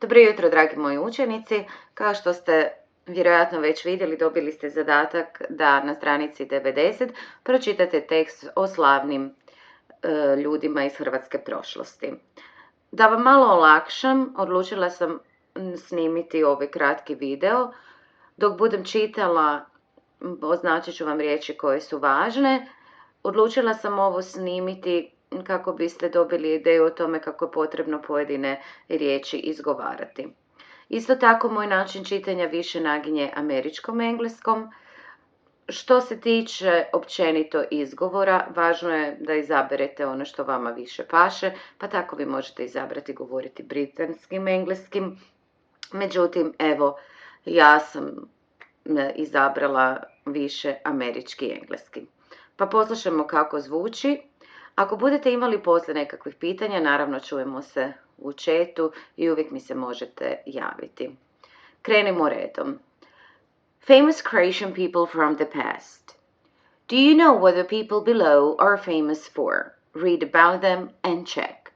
Dobro jutro, dragi moji učenici. Kao što ste vjerojatno već vidjeli, dobili ste zadatak da na stranici 90 pročitate tekst o slavnim ljudima iz hrvatske prošlosti. Da vam malo olakšam, odlučila sam snimiti ovaj kratki video. Dok budem čitala, označit ću vam riječi koje su važne. Odlučila sam ovo snimiti kako biste dobili ideju o tome kako je potrebno pojedine riječi izgovarati. Isto tako, moj način čitanja više naginje američkom engleskom. Što se tiče općenito izgovora, važno je da izaberete ono što vama više paše, pa tako vi možete izabrati govoriti britanskim engleskim. Međutim, evo, ja sam izabrala više američki engleski. Pa poslušajmo kako zvuči. Ako budete imali poslije nekakvih pitanja, naravno čujemo se u chatu i uvijek mi se možete javiti. Krenimo redom. Famous Croatian people from the past. Do you know what the people below are famous for? Read about them and check.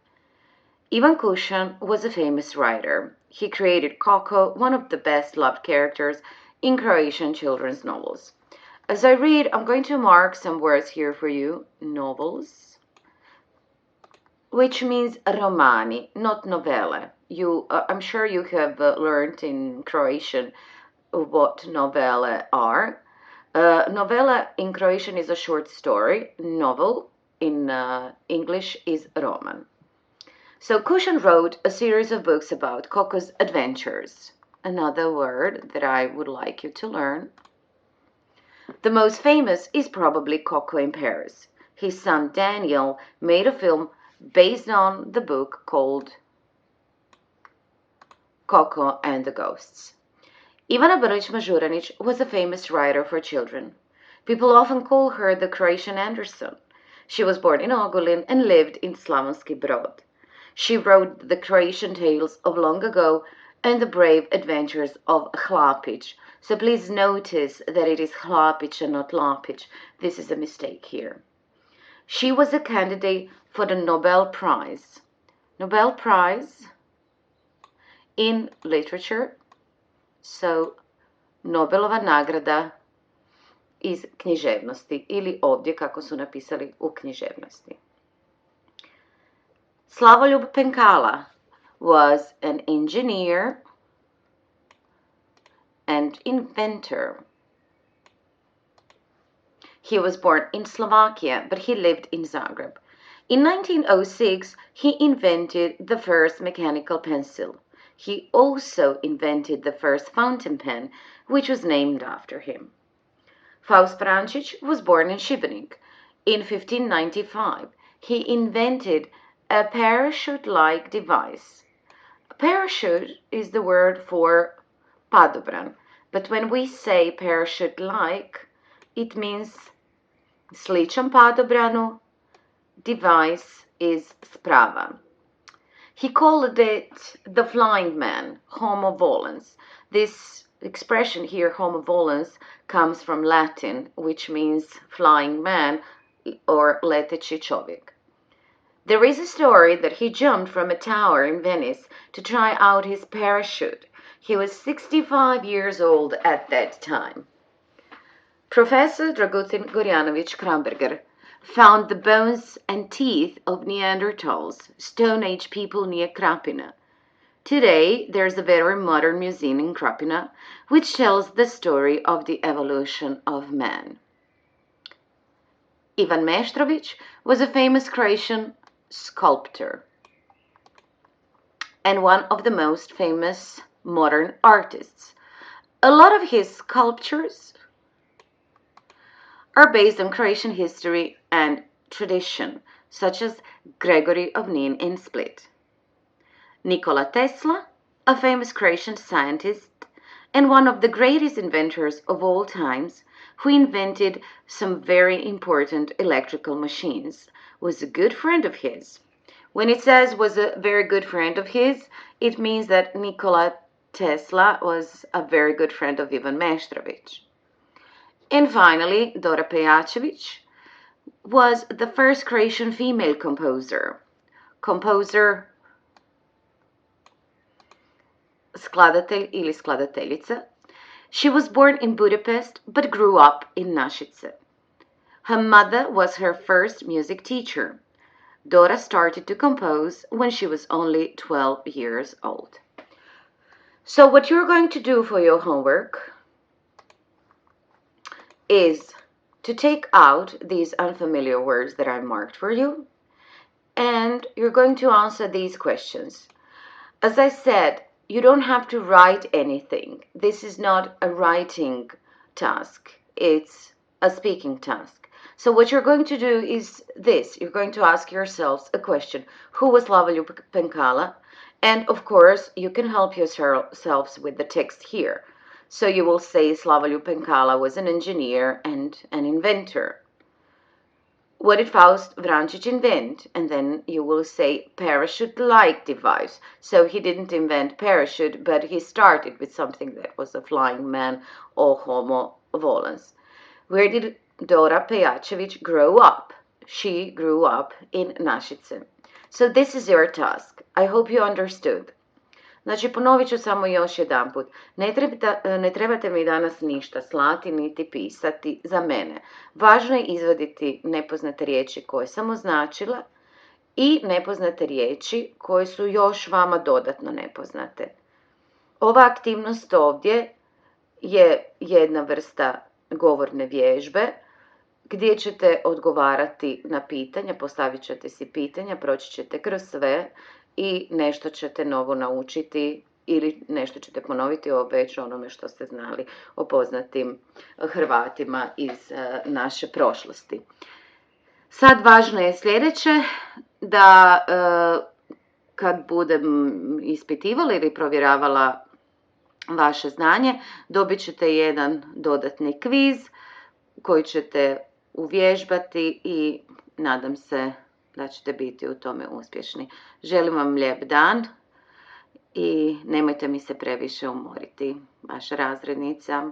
Ivan Kušan was a famous writer. He created Koko, one of the best loved characters in Croatian children's novels. As I read, I'm going to mark some words here for you. Novels, which means romani, not novelle. I'm sure you have learned in Croatian what novelle are. Novella in Croatian is a short story. Novel in English is roman. So Kušan wrote a series of books about Koko's adventures. Another word that I would like you to learn. The most famous is probably Koko in Paris. His son Daniel made a film based on the book called Koko and the Ghosts. Ivana Brlić-Mažuranić was a famous writer for children. People often call her the Croatian Anderson. She was born in Ogulin and lived in Slavonski Brod. She wrote the Croatian tales of long ago and the brave adventures of Hlapić. So please notice that it is Hlapić and not Lapić. This is a mistake here. She was a candidate for the Nobel Prize. Nobel Prize in literature. So, Nobelova nagrada iz književnosti ili ovdje kako su napisali u književnosti. Slavoljub Penkala was an engineer and inventor. He was born in Slovakia, but he lived in Zagreb. In 1906, he invented the first mechanical pencil. He also invented the first fountain pen, which was named after him. Faust Vrančić was born in Šibenik. In 1595, he invented a parachute-like device. A parachute is the word for padobran, but when we say parachute-like, it means sličan padobranu, device is sprava. He called it the flying man, homo volans. This expression here, homo volans, comes from Latin, which means flying man or leteći čovjek. There is a story that he jumped from a tower in Venice to try out his parachute. He was 65 years old at that time. Professor Dragutin Gorjanović Kramberger found the bones and teeth of Neanderthals, Stone Age people near Krapina. Today, there's a very modern museum in Krapina, which tells the story of the evolution of man. Ivan Meštrović was a famous Croatian sculptor and one of the most famous modern artists. A lot of his sculptures are based on Croatian history and tradition, such as Gregory of Nin in Split. Nikola Tesla, a famous Croatian scientist and one of the greatest inventors of all times, who invented some very important electrical machines, was a good friend of his. When it says was a very good friend of his, it means that Nikola Tesla was a very good friend of Ivan Meštrović. And finally, Dora Pejačević was the first Croatian female composer. Composer skladatelj ili skladateljica. She was born in Budapest but grew up in Našice. Her mother was her first music teacher. Dora started to compose when she was only 12 years old. So what you're going to do for your homework is to take out these unfamiliar words that I marked for you, and you're going to answer these questions. As I said, you don't have to write anything. This is not a writing task. It's a speaking task. So what you're going to do is this. You're going to ask yourselves a question. Who was Slavoljub Penkala? And of course, you can help yourselves with the text here. So you will say Slavoljub Penkala was an engineer and an inventor. What did Faust Vrančić invent? And then you will say parachute-like device. So he didn't invent parachute, but he started with something that was a flying man or homo volans. Where did Dora Pejačević grow up? She grew up in Našice. So this is your task. I hope you understood. Znači, ponovit ću samo još jedanput. Ne trebate mi danas ništa slati niti pisati za mene. Važno je izvaditi nepoznate riječi koje sam označila i nepoznate riječi koje su još vama dodatno nepoznate. Ova aktivnost ovdje je jedna vrsta govorne vježbe gdje ćete odgovarati na pitanja, postavit ćete si pitanja, proći ćete kroz sve i nešto ćete novo naučiti ili nešto ćete ponoviti o već onome što ste znali o poznatim Hrvatima iz naše prošlosti. Sad važno je sljedeće, da kad budem ispitivala ili provjeravala vaše znanje, dobit ćete jedan dodatni kviz koji ćete uvježbati i nadam se da ćete biti u tome uspješni. Želim vam lijep dan i nemojte mi se previše umoriti. Vaša razrednica.